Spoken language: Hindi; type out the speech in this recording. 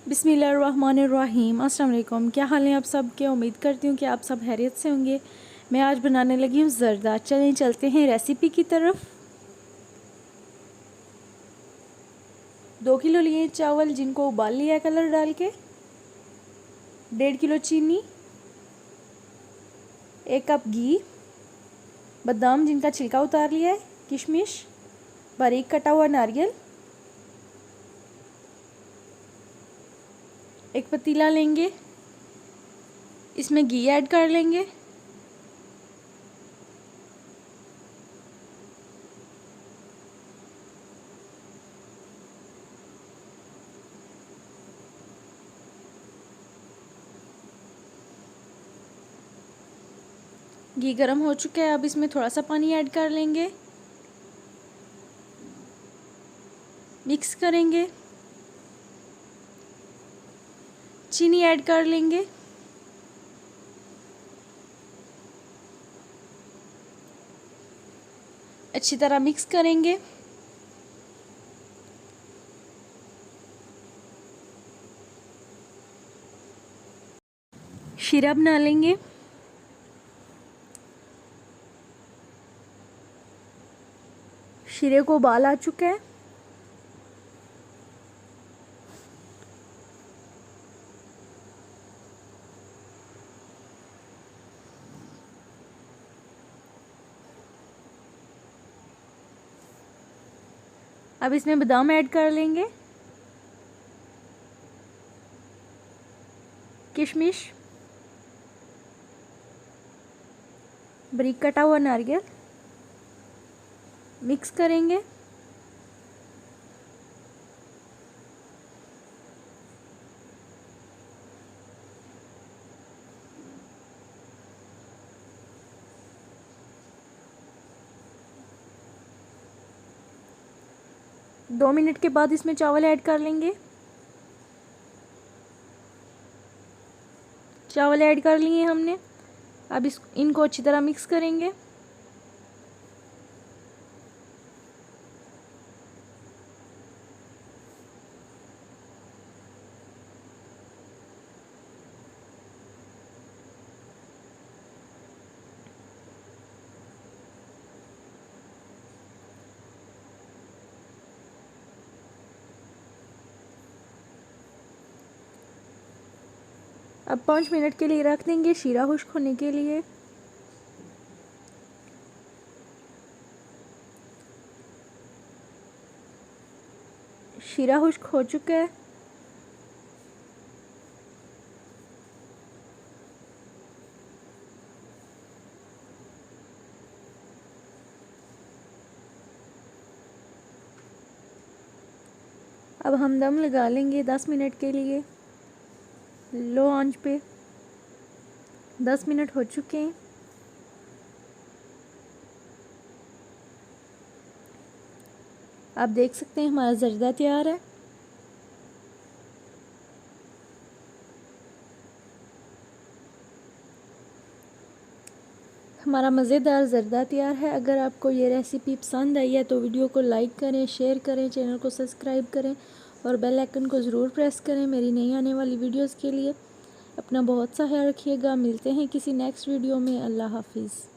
बिस्मिल्लाहिर्रहमानिर्रहीम। अस्सलाम वालेकुम। क्या हाल है आप सब के? उम्मीद करती हूँ कि आप सब खैरियत से होंगे। मैं आज बनाने लगी हूँ ज़र्दा। चलें चलते हैं रेसिपी की तरफ। 2 किलो लिए चावल जिनको उबाल लिया है कलर डाल के, 1.5 किलो चीनी, 1 कप घी, बादाम जिनका छिलका उतार लिया है, किशमिश, बारीक कटा हुआ नारियल, एक पतीला लेंगे, इसमें घी ऐड कर लेंगे, घी गर्म हो चुका है। अब इसमें थोड़ा सा पानी ऐड कर लेंगे, मिक्स करेंगे, चीनी ऐड कर लेंगे, अच्छी तरह मिक्स करेंगे। शीरा बना लेंगे। शीरे को उबाल आ चुका है। अब इसमें बादाम ऐड कर लेंगे, किशमिश, बारीक कटा हुआ नारियल, मिक्स करेंगे। दो मिनट के बाद इसमें चावल ऐड कर लेंगे। चावल ऐड कर लिए हमने। अब इनको अच्छी तरह मिक्स करेंगे। अब 5 मिनट के लिए रख देंगे शीरा खुश्क होने के लिए। शीरा खुश्क हो चुका है। अब हम दम लगा लेंगे 10 मिनट के लिए लो आंच पे। 10 मिनट हो चुके हैं। आप देख सकते हैं हमारा ज़र्दा तैयार है। हमारा मज़ेदार ज़र्दा तैयार है। अगर आपको ये रेसिपी पसंद आई है तो वीडियो को लाइक करें, शेयर करें, चैनल को सब्सक्राइब करें और बेल आइकन को ज़रूर प्रेस करें मेरी नई आने वाली वीडियोस के लिए। अपना बहुत सा ख्याल रखिएगा। मिलते हैं किसी नेक्स्ट वीडियो में। अल्लाह हाफिज़।